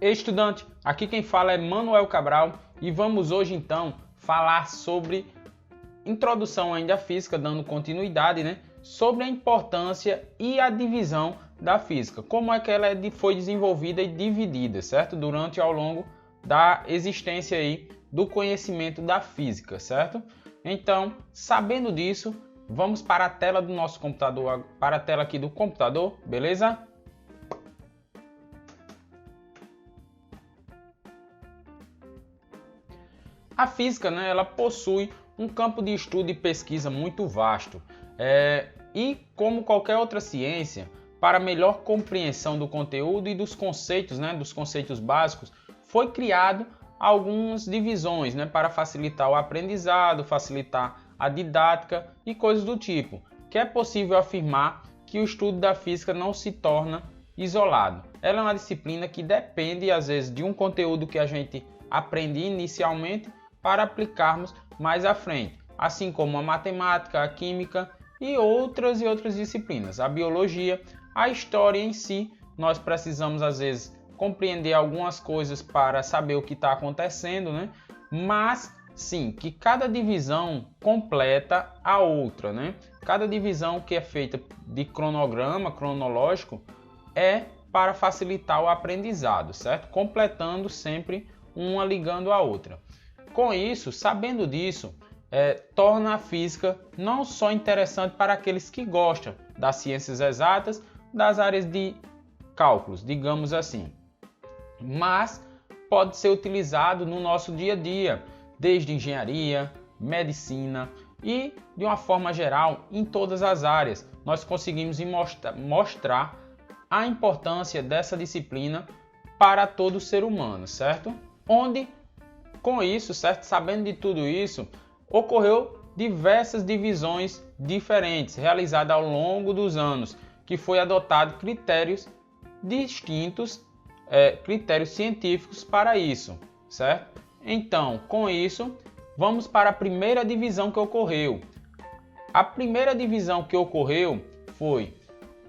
Ei, estudante, aqui quem fala é Manuel Cabral e vamos hoje então falar sobre introdução ainda à física, dando continuidade, sobre a importância e a divisão da física, como é que ela foi desenvolvida e dividida, certo? Durante ao longo da existência aí do conhecimento da física, certo? Então, sabendo disso, vamos para a tela do nosso computador, para a tela aqui do computador, beleza? A física, ela possui um campo de estudo e pesquisa muito vasto e, como qualquer outra ciência, para melhor compreensão do conteúdo e dos conceitos básicos, foi criado algumas divisões para facilitar o aprendizado, facilitar a didática e coisas do tipo, que é possível afirmar que o estudo da física não se torna isolado. Ela é uma disciplina que depende, às vezes, de um conteúdo que a gente aprende inicialmente para aplicarmos mais à frente, assim como a matemática, a química e outras disciplinas. A biologia, a história em si, nós precisamos às vezes compreender algumas coisas para saber o que está acontecendo, mas sim, que cada divisão completa a outra, Cada divisão que é feita de cronograma cronológico é para facilitar o aprendizado, certo? Completando sempre uma ligando a outra. Com isso, sabendo disso, torna a física não só interessante para aqueles que gostam das ciências exatas, das áreas de cálculos, digamos assim, mas pode ser utilizado no nosso dia a dia, desde engenharia, medicina e, de uma forma geral, em todas as áreas. Nós conseguimos mostrar a importância dessa disciplina para todo ser humano, certo? Onde com isso, certo? Sabendo de tudo isso, ocorreu diversas divisões diferentes realizadas ao longo dos anos, que foi adotado critérios distintos, critérios científicos para isso, certo? Então, com isso, vamos para a primeira divisão que ocorreu. A primeira divisão que ocorreu foi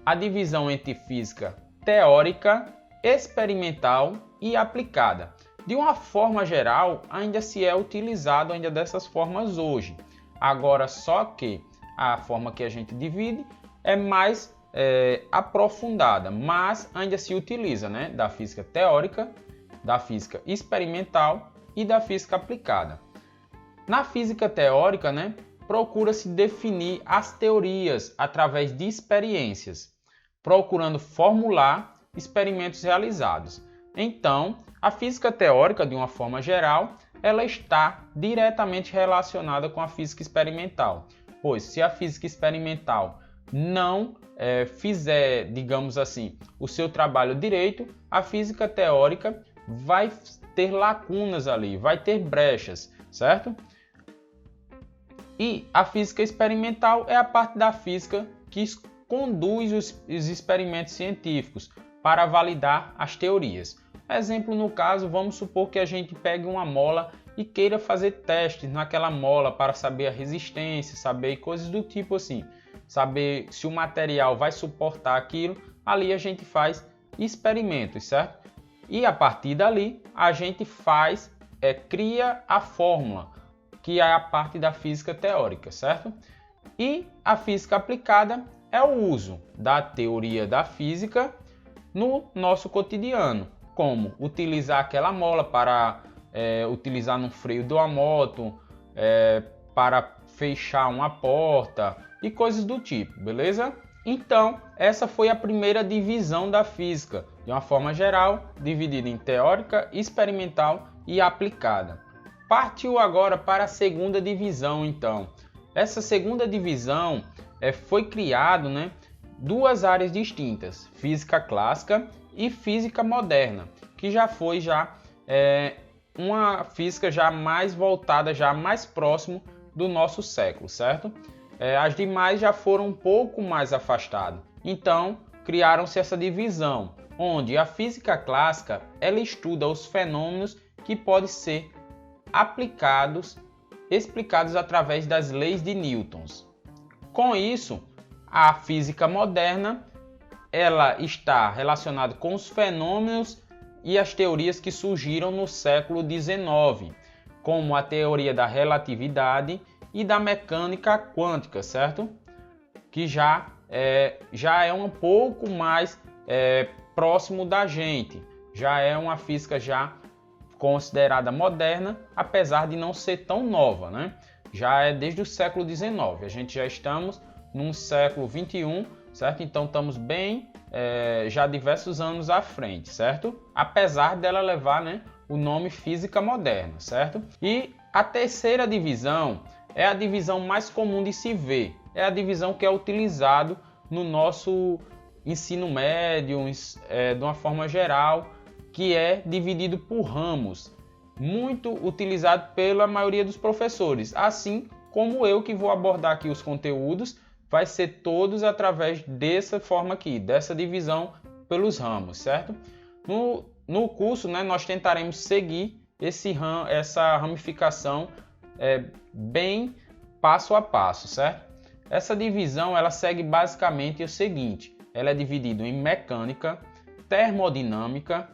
a divisão entre física teórica, experimental e aplicada. De uma forma geral, ainda se é utilizado ainda dessas formas hoje. Agora, só que a forma que a gente divide é mais aprofundada, mas ainda se utiliza, da física teórica, da física experimental e da física aplicada. Na física teórica, procura-se definir as teorias através de experiências, procurando formular experimentos realizados. Então, a física teórica, de uma forma geral, ela está diretamente relacionada com a física experimental, pois se a física experimental não fizer, digamos assim, o seu trabalho direito, a física teórica vai ter lacunas ali, vai ter brechas, certo? E a física experimental é a parte da física que conduz os experimentos científicos para validar as teorias. Exemplo, no caso, vamos supor que a gente pegue uma mola e queira fazer testes naquela mola para saber a resistência, saber coisas do tipo assim, saber se o material vai suportar aquilo. Ali a gente faz experimentos, certo? E a partir dali a gente cria a fórmula, que é a parte da física teórica, certo? E a física aplicada é o uso da teoria da física no nosso cotidiano. Como utilizar aquela mola para utilizar no freio de uma moto, para fechar uma porta e coisas do tipo, beleza? Então, essa foi a primeira divisão da física, de uma forma geral, dividida em teórica, experimental e aplicada. Partiu agora para a segunda divisão, então. Essa segunda divisão foi criado, duas áreas distintas, física clássica e física moderna, que já foi uma física já mais voltada, já mais próximo do nosso século, certo? As demais já foram um pouco mais afastadas. Então, criaram-se essa divisão, onde a física clássica ela estuda os fenômenos que podem ser explicados através das leis de Newton. Com isso, a física moderna ela está relacionada com os fenômenos e as teorias que surgiram no século XIX, como a teoria da relatividade e da mecânica quântica, certo? Que já é um pouco mais próximo da gente, já é uma física já considerada moderna, apesar de não ser tão nova, né? Já é desde o século XIX, a gente já estamos no século XXI, certo? Então estamos bem, já diversos anos à frente, certo? Apesar dela levar, né, o nome física moderna, certo? E a terceira divisão é a divisão mais comum de se ver, é a divisão que é utilizado no nosso ensino médio, de uma forma geral, que é dividido por ramos, muito utilizado pela maioria dos professores, assim como eu que vou abordar aqui os conteúdos, vai ser todos através dessa forma aqui, dessa divisão pelos ramos, certo? No curso, né, nós tentaremos seguir essa ramificação bem passo a passo, certo? Essa divisão ela segue basicamente o seguinte, ela é dividida em mecânica, termodinâmica,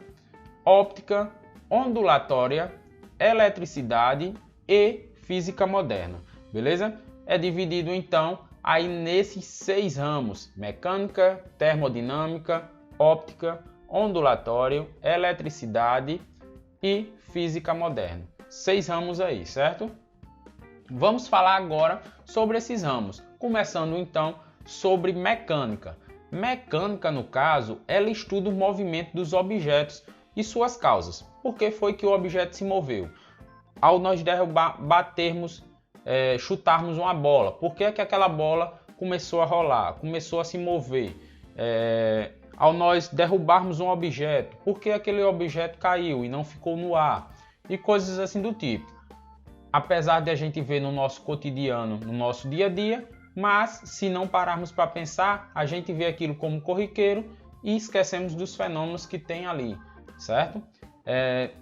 óptica, ondulatória, eletricidade e física moderna, beleza? É dividido então aí nesses 6 ramos, mecânica, termodinâmica, óptica, ondulatório, eletricidade e física moderna. 6 ramos aí, certo? Vamos falar agora sobre esses ramos, começando então sobre mecânica. Mecânica, no caso, ela estuda o movimento dos objetos e suas causas. Por que foi que o objeto se moveu? Ao nós batermos, chutarmos uma bola, por que que aquela bola começou a rolar, começou a se mover? Ao nós derrubarmos um objeto, por que aquele objeto caiu e não ficou no ar? E coisas assim do tipo. Apesar de a gente ver no nosso cotidiano, no nosso dia a dia, mas se não pararmos para pensar, a gente vê aquilo como corriqueiro e esquecemos dos fenômenos que tem ali, certo?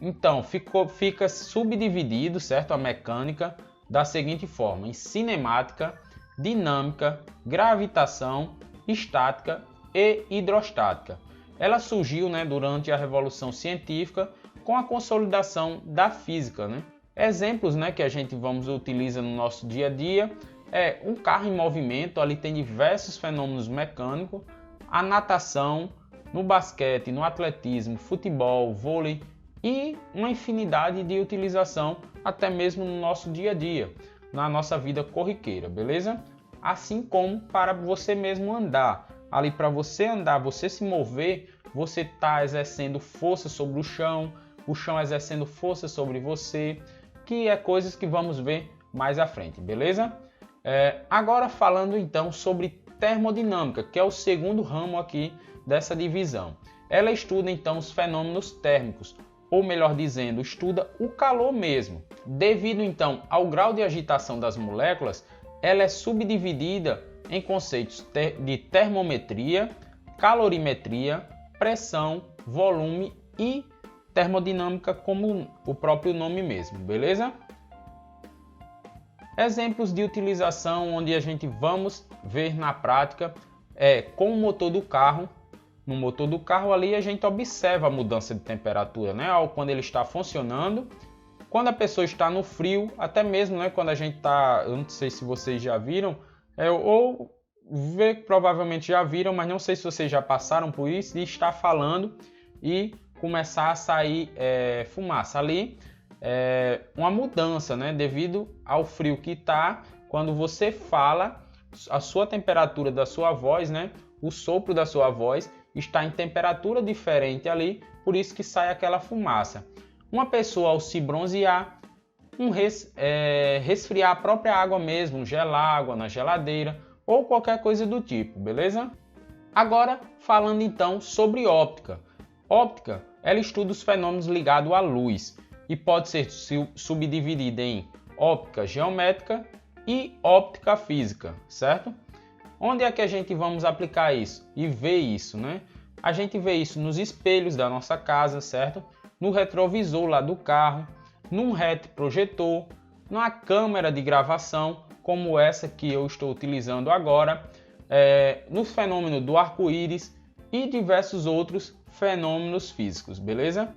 Então, fica subdividido, certo? A mecânica da seguinte forma, em cinemática, dinâmica, gravitação, estática e hidrostática. Ela surgiu, né, durante a Revolução Científica com a consolidação da física, né? Exemplos, né, que a gente utiliza no nosso dia a dia é um carro em movimento, ali tem diversos fenômenos mecânicos, a natação, no basquete, no atletismo, futebol, vôlei e uma infinidade de utilização até mesmo no nosso dia a dia, na nossa vida corriqueira, beleza? Assim como para você mesmo andar. Ali para você andar, você se mover, você está exercendo força sobre o chão exercendo força sobre você, que é coisas que vamos ver mais à frente, beleza? Agora falando então sobre termodinâmica, que é o segundo ramo aqui dessa divisão. Ela estuda então os fenômenos térmicos, ou melhor dizendo, estuda o calor mesmo. Devido então ao grau de agitação das moléculas, ela é subdividida em conceitos de termometria, calorimetria, pressão, volume e termodinâmica, como o próprio nome mesmo, beleza? Exemplos de utilização onde a gente vamos ver na prática com o motor do carro. No motor do carro ali a gente observa a mudança de temperatura, né? Quando ele está funcionando, quando a pessoa está no frio, até mesmo, né, quando a gente está, eu não sei se vocês já viram, ou provavelmente já viram, mas não sei se vocês já passaram por isso, de estar falando e começar a sair fumaça ali, uma mudança, né, devido ao frio que está. Quando você fala, a sua temperatura da sua voz, né, o sopro da sua voz está em temperatura diferente ali, por isso que sai aquela fumaça. Uma pessoa ao se bronzear, resfriar a própria água mesmo, gelar água na geladeira ou qualquer coisa do tipo, beleza? Agora falando então sobre óptica. Óptica, ela estuda os fenômenos ligados à luz e pode ser subdividida em óptica geométrica e óptica física, certo? Onde é que a gente vamos aplicar isso e ver isso, né? A gente vê isso nos espelhos da nossa casa, certo? No retrovisor lá do carro, num retroprojetor, numa câmera de gravação, como essa que eu estou utilizando agora, no fenômeno do arco-íris e diversos outros fenômenos físicos, beleza?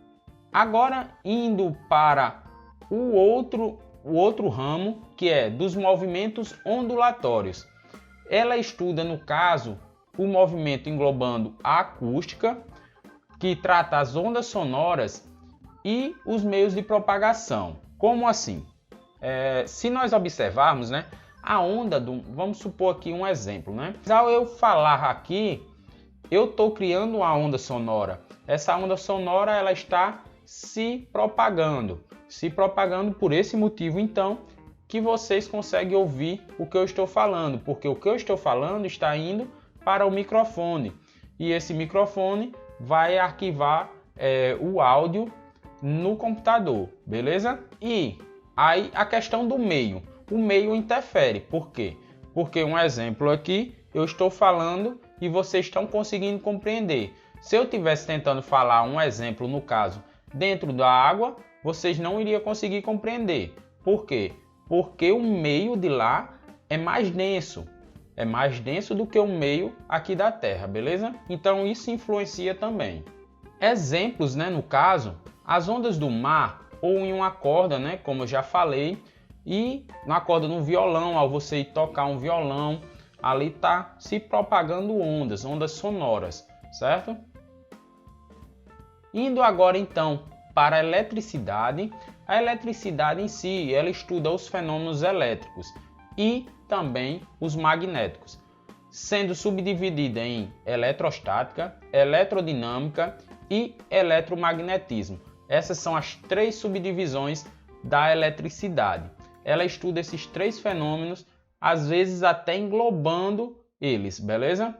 Agora indo para o outro ramo, que é dos movimentos ondulatórios. Ela estuda, no caso, o movimento englobando a acústica, que trata as ondas sonoras e os meios de propagação. Como assim? Se nós observarmos, né, a onda vamos supor aqui um exemplo, né? Ao eu falar aqui, eu estou criando uma onda sonora. Essa onda sonora ela está se propagando por esse motivo, então, que vocês conseguem ouvir o que eu estou falando, porque o que eu estou falando está indo para o microfone e esse microfone vai arquivar o áudio no computador, beleza? E aí a questão do meio, o meio interfere, por quê? Porque um exemplo aqui, eu estou falando e vocês estão conseguindo compreender. Se eu estivesse tentando falar um exemplo, no caso, dentro da água, vocês não iriam conseguir compreender. Por quê? Porque o meio de lá é mais denso do que o meio aqui da Terra, beleza? Então isso influencia também. Exemplos, né, no caso, as ondas do mar ou em uma corda, né, como eu já falei, e na corda no violão, ao você ir tocar um violão, ali está se propagando ondas sonoras, certo? Indo agora então para a eletricidade em si, ela estuda os fenômenos elétricos e também os magnéticos, sendo subdividida em eletrostática, eletrodinâmica e eletromagnetismo. Essas são as 3 subdivisões da eletricidade. Ela estuda esses 3 fenômenos, às vezes até englobando eles, beleza?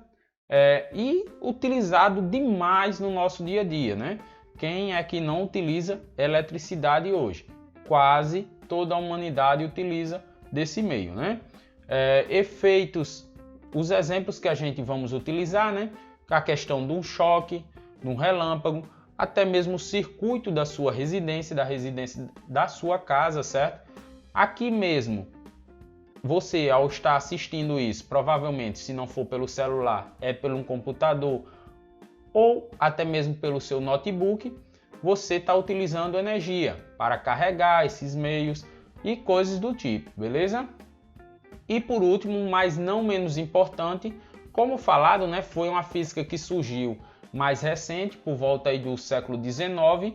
E utilizado demais no nosso dia a dia, né? Quem é que não utiliza eletricidade hoje? Quase toda a humanidade utiliza desse meio, né? Efeitos, os exemplos que a gente vamos utilizar, né? A questão de um choque, de um relâmpago, até mesmo o circuito da sua residência, da residência da sua casa, certo? Aqui mesmo, você ao estar assistindo isso, provavelmente, se não for pelo celular, é pelo um computador ou até mesmo pelo seu notebook, você está utilizando energia para carregar esses meios e coisas do tipo, beleza? E por último, mas não menos importante, como falado, né, foi uma física que surgiu mais recente, por volta aí do século XIX,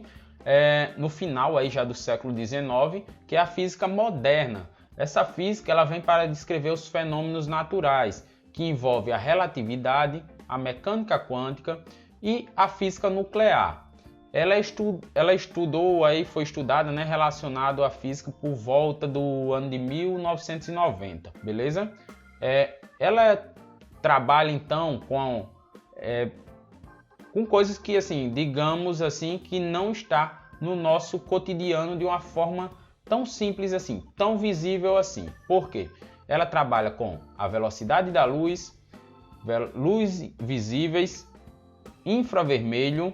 no final aí já do século XIX, que é a física moderna. Essa física ela vem para descrever os fenômenos naturais, que envolve a relatividade, a mecânica quântica e a física nuclear. Ela estudou aí, foi estudada, né, relacionado à física por volta do ano de 1990, beleza? Ela trabalha então com coisas que, assim, digamos assim, que não está no nosso cotidiano de uma forma tão simples assim, tão visível assim. Por quê? Ela trabalha com a velocidade da luz, luz visíveis, infravermelho,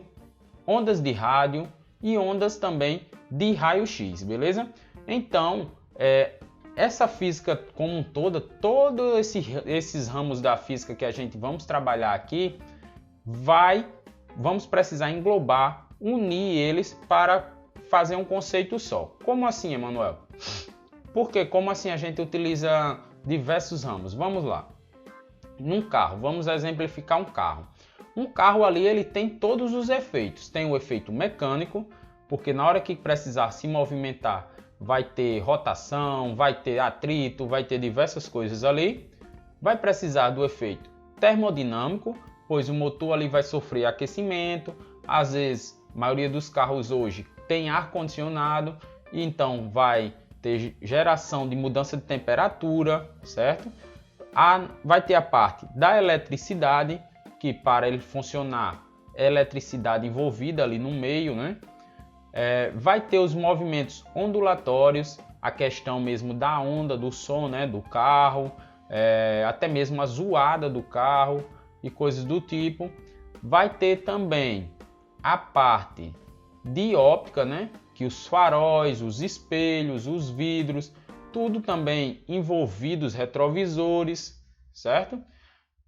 ondas de rádio e ondas também de raio-x, beleza? Então, essa física como um todo, todos esses ramos da física que a gente vamos trabalhar aqui, vamos precisar englobar, unir eles para fazer um conceito só. Como assim, Emanuel? Porque como assim a gente utiliza diversos ramos? Vamos lá. Num carro, vamos exemplificar um carro. Um carro ali ele tem todos os efeitos. Tem o efeito mecânico, porque na hora que precisar se movimentar, vai ter rotação, vai ter atrito, vai ter diversas coisas ali. Vai precisar do efeito termodinâmico, pois o motor ali vai sofrer aquecimento. Às vezes, a maioria dos carros hoje tem ar-condicionado, e então vai ter geração de mudança de temperatura, certo? Vai ter a parte da eletricidade, que para ele funcionar é eletricidade envolvida ali no meio, né? Vai ter os movimentos ondulatórios, a questão mesmo da onda, do som, né, do carro, até mesmo a zoada do carro e coisas do tipo. Vai ter também a parte de óptica, né, que os faróis, os espelhos, os vidros, tudo também envolvido, os retrovisores, certo?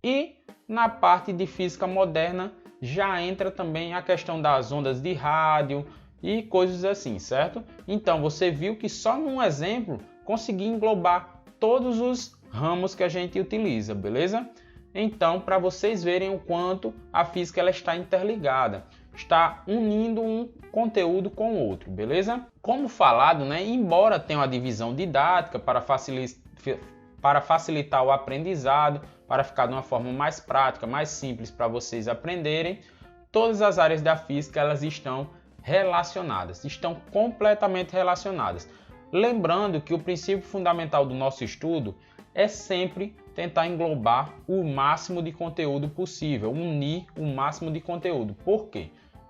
E na parte de física moderna já entra também a questão das ondas de rádio e coisas assim, certo? Então você viu que só num exemplo consegui englobar todos os ramos que a gente utiliza, beleza? Então, para vocês verem o quanto a física ela está interligada, está unindo um conteúdo com o outro, beleza? Como falado, né, embora tenha uma divisão didática para facilitar o aprendizado, para ficar de uma forma mais prática, mais simples para vocês aprenderem, todas as áreas da física elas estão relacionadas, estão completamente relacionadas. Lembrando que o princípio fundamental do nosso estudo é sempre tentar englobar o máximo de conteúdo possível, unir o máximo de conteúdo. Por quê?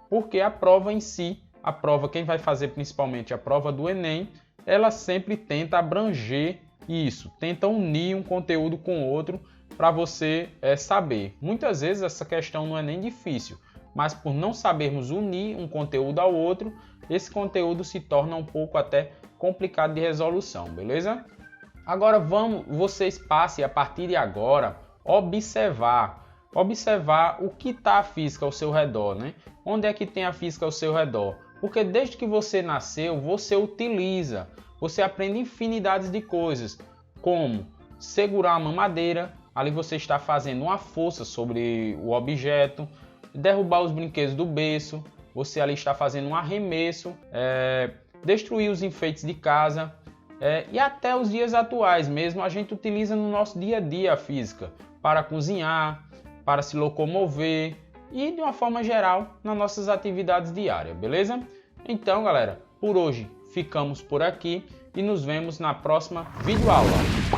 Porque a prova em si, a prova, quem vai fazer principalmente a prova do Enem, ela sempre tenta abranger isso, tenta unir um conteúdo com outro para você saber. Muitas vezes essa questão não é nem difícil, mas por não sabermos unir um conteúdo ao outro, esse conteúdo se torna um pouco até complicado de resolução, beleza? Agora vocês passem a partir de agora observar o que está a física ao seu redor, né? Onde é que tem a física ao seu redor? Porque desde que você nasceu, você utiliza, você aprende infinidades de coisas, como segurar uma mamadeira, ali você está fazendo uma força sobre o objeto, derrubar os brinquedos do berço, você ali está fazendo um arremesso, destruir os enfeites de casa, e até os dias atuais mesmo a gente utiliza no nosso dia a dia a física para cozinhar, para se locomover e de uma forma geral nas nossas atividades diárias, beleza? Então galera, por hoje ficamos por aqui e nos vemos na próxima videoaula.